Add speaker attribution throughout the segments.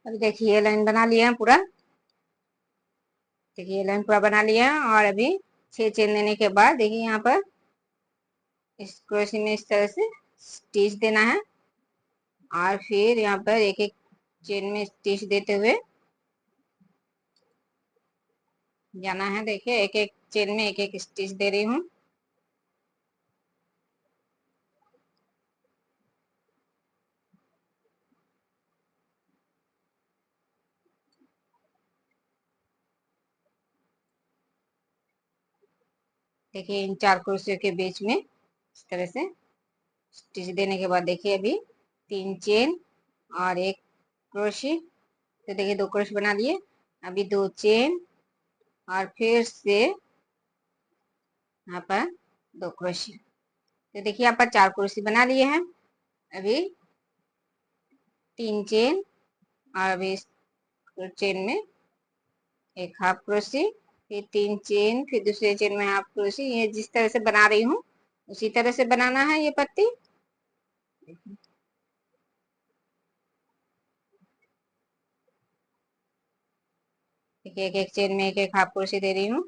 Speaker 1: अभी देखिए ये लाइन बना लिया है पूरा। देखिए ये लाइन पूरा बना लिया है और अभी 6 चेन देने के बाद देखिए यहाँ पर इस क्रोशे में इस तरह से स्टिच देना है और फिर यहाँ पर एक एक चेन में स्टिच देते हुए जाना है। देखिए एक एक चेन में एक एक स्टिच दे रही हूँ। देखिए इन 4 क्रोशियों के बीच में इस तरह से स्टिच देने के बाद देखिए अभी 3 चेन और एक क्रोशे। तो देखिए 2 क्रोशे बना लिए। अभी 2 चेन और फिर से यहाँ पर 2 क्रोशे। तो देखिए यहाँ पर 4 क्रोशे बना लिए हैं। अभी 3 चेन और अभी इस चेन में एक हाफ क्रोशे, फिर 3 चेन, फिर दूसरे चेन में हाफ क्रोशे। ये जिस तरह से बना रही हूँ उसी तरह से बनाना है ये पत्ती। देखिए एक एक चेन में एक एक हाफ क्रोशे दे रही हूँ।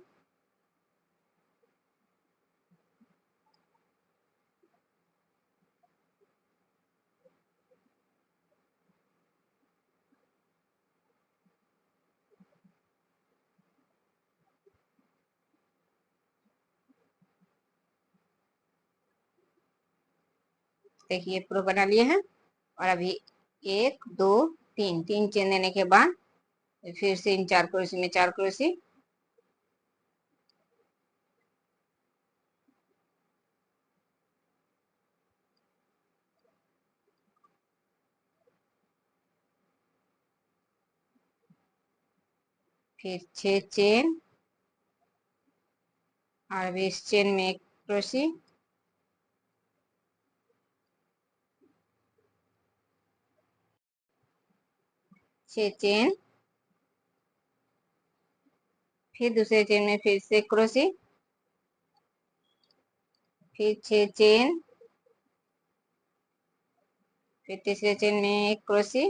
Speaker 1: देखिए पूरा बना लिए हैं और अभी 1 2 3 3 चेन देने के बाद फिर से इन 4 क्रोशे में 4 क्रोशे। फिर 6 चेन और अभी इस चेन में एक क्रोशे। छह चेन, फिर दूसरे चेन में फिर से क्रोशे, फिर 6 चेन, फिर तीसरे चेन में एक क्रोशे,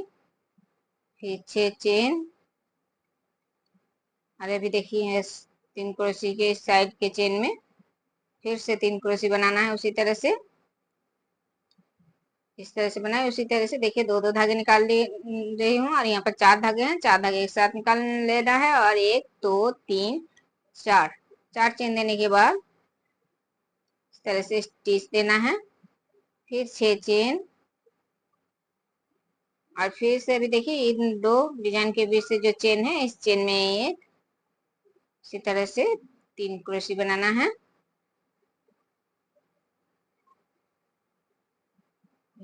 Speaker 1: फिर 6 चेन और अभी देखिए इस 3 क्रोशे के इस साइड के चेन में फिर से 3 क्रोशे बनाना है उसी तरह से। इस तरह से बनाए उसी तरह से। देखिए 2 2 धागे निकाल रही हूँ और यहाँ पर 4 धागे हैं। 4 धागे एक साथ निकाल लेना है और 1 2 3 4 4 चेन देने के बाद इस तरह से स्टिच देना है। फिर 6 चेन और फिर से अभी देखिए इन 2 डिजाइन के बीच से जो चेन है इस चेन में एक इसी तरह से 3 क्रोशे बनाना है।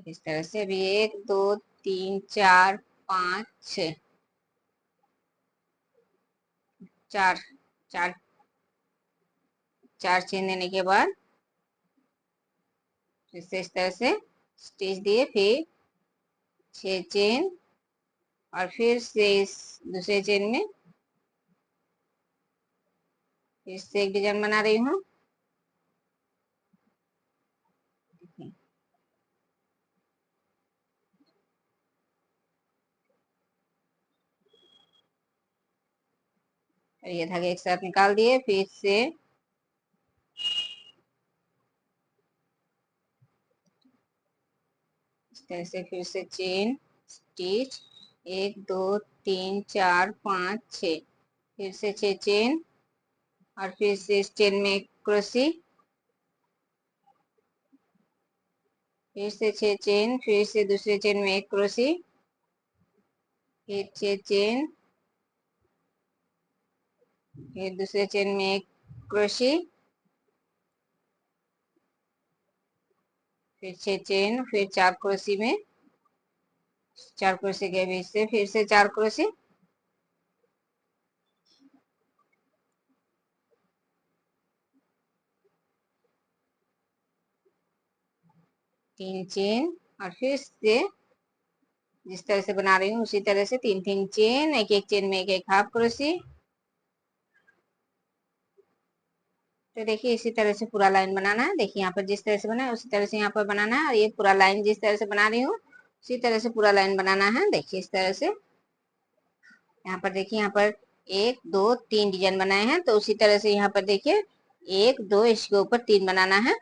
Speaker 1: इस तरह से अभी 1 2 3 4 5 6 4 4 4 चेन देने के बाद फिर से इस तरह से स्टिच दिए। फिर 6 चेन और फिर से इस दूसरे चेन में फिर से एक डिजाइन बना रही हूँ। और ये धागे एक साथ निकाल दिए। फिर से इस तरह से फिर से चेन स्टिच 1 2 3 4 5 6 फिर से 6 चेन और फिर से इस चेन में एक क्रोशे, फिर से 6 चेन, फिर से दूसरे चेन में एक क्रोशे, फिर 6 चेन, फिर दूसरे चेन में एक क्रोशे, फिर 6 चेन, फिर 4 क्रोशे में 4 क्रोशे के बीच से फिर से 4 क्रोशे, 3 चेन और फिर से जिस तरह से बना रही हूँ उसी तरह से 3 3 चेन, एक एक चेन में एक एक हाफ क्रोशे। तो देखिए इसी तरह से पूरा लाइन बनाना है। देखिए यहाँ पर जिस तरह से बना है उसी तरह से यहाँ पर बनाना है और ये पूरा लाइन जिस तरह से बना रही हूँ उसी तरह से पूरा लाइन बनाना है। देखिए इस तरह से यहाँ पर देखिए, यहाँ पर 1 2 3 डिजाइन बनाए हैं, तो उसी तरह से यहाँ पर देखिए 1 2 इसके ऊपर 3 बनाना है।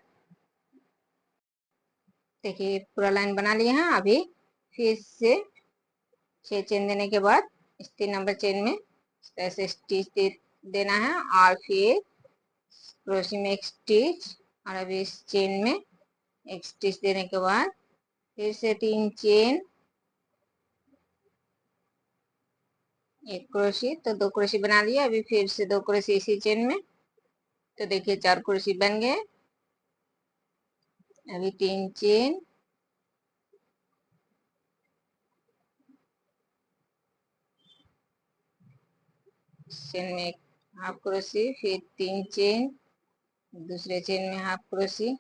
Speaker 1: देखिए पूरा लाइन बना लिए हैं। अभी फिर से 6 चेन देने के बाद इस 3 नंबर चेन में ऐसे स्टिच देना है, और फिर क्रोशे में एक स्टिच, और अभी इस चेन में एक स्टिच देने के बाद फिर से 3 चेन, एक क्रोशे, तो 2 क्रोशे बना लिया। अभी फिर से 2 क्रोशे इसी चेन में, तो देखिए 4 क्रोशे बन गए। अभी 3 चेन, चेन में एक हाफ क्रोशे, फिर 3 चेन, दूसरे चेन में हाफ क्रोशे,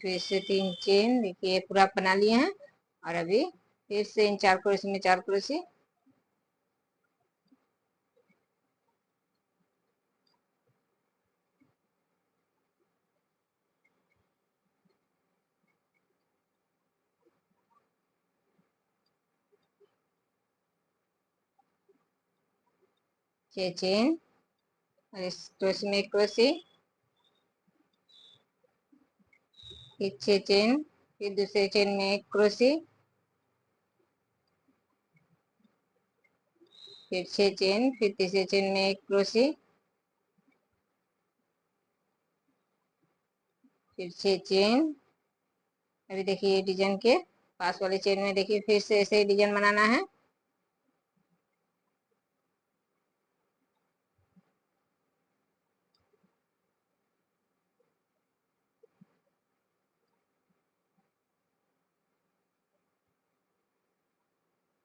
Speaker 1: फिर से 3 चेन, देखिए पूरा बना लिए हैं। और अभी फिर से इन 4 क्रोशे में 4 क्रोशे, छह चेन, और इस क्रोशे में एक क्रोशे, फिर 6 चेन, फिर दूसरे चेन में एक क्रोशे, फिर 6 चेन, फिर तीसरे चेन में एक क्रोशे, फिर 6 चेन। अभी देखिए डिजाइन के पास वाले चेन में देखिए फिर से ऐसे ही डिजाइन बनाना है।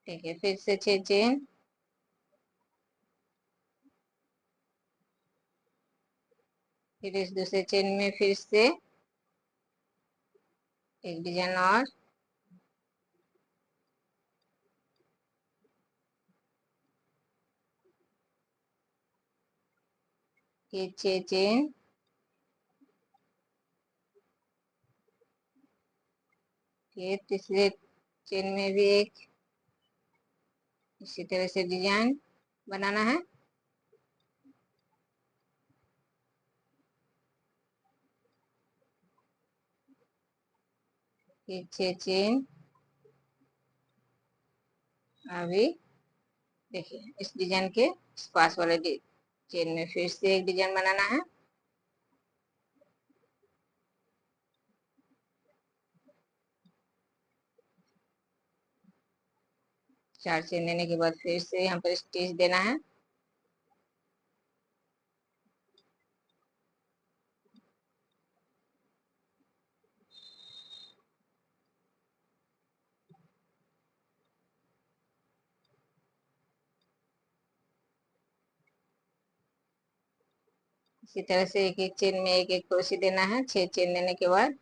Speaker 1: ठीक है, फिर से 6 चेन, फिर इस दूसरे चेन में फिर से एक डिजाइन और, फिर 6 चेन, फिर तीसरे चेन में भी एक इसी तरह से डिजाइन बनाना है। फिर 6 चेन। अभी देखिए इस डिजाइन के इस पास वाले चेन में फिर से एक डिजाइन बनाना है। 4 चेन देने के बाद फिर से यहाँ पर स्टिच देना है। इसी तरह से एक एक चेन में एक एक क्रोशे देना है 6 चेन देने के बाद।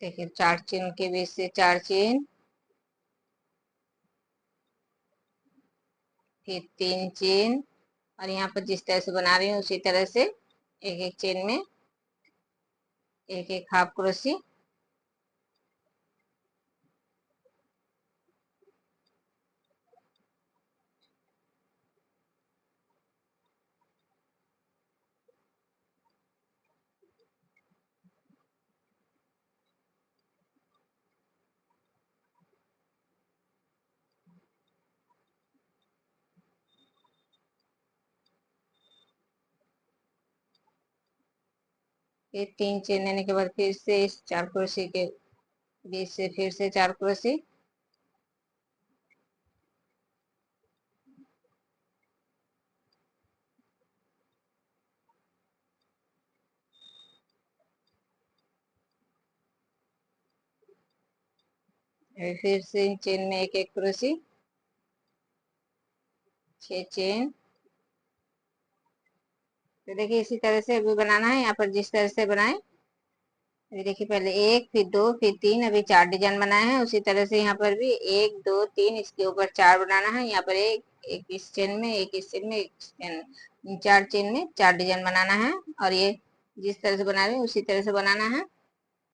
Speaker 1: देखिए 4 चेन के बीच से 4 चेन, फिर 3 चेन, और यहाँ पर जिस तरह से बना रही हूँ उसी तरह से एक एक चेन में एक एक हाफ क्रोशे, ये 3 चेन लेने के बाद फिर से इस 4 क्रोशे के बीच से फिर से 4 क्रोशे, फिर से इन चेन में एक एक क्रोशे, 6 चेन। तो देखिए इसी तरह से अभी बनाना है। यहाँ पर जिस तरह से बनाए, अभी देखिए पहले एक, फिर दो, फिर तीन, अभी 4 डिजाइन बनाए हैं। उसी तरह से यहाँ पर भी 1 2 3, इसके ऊपर 4 बनाना है। यहाँ पर एक इस चेन में, एक इस चेन में, एक चेन, 4 चेन में 4 डिजाइन बनाना है। और ये जिस तरह से बना रहे हैं उसी तरह से बनाना है।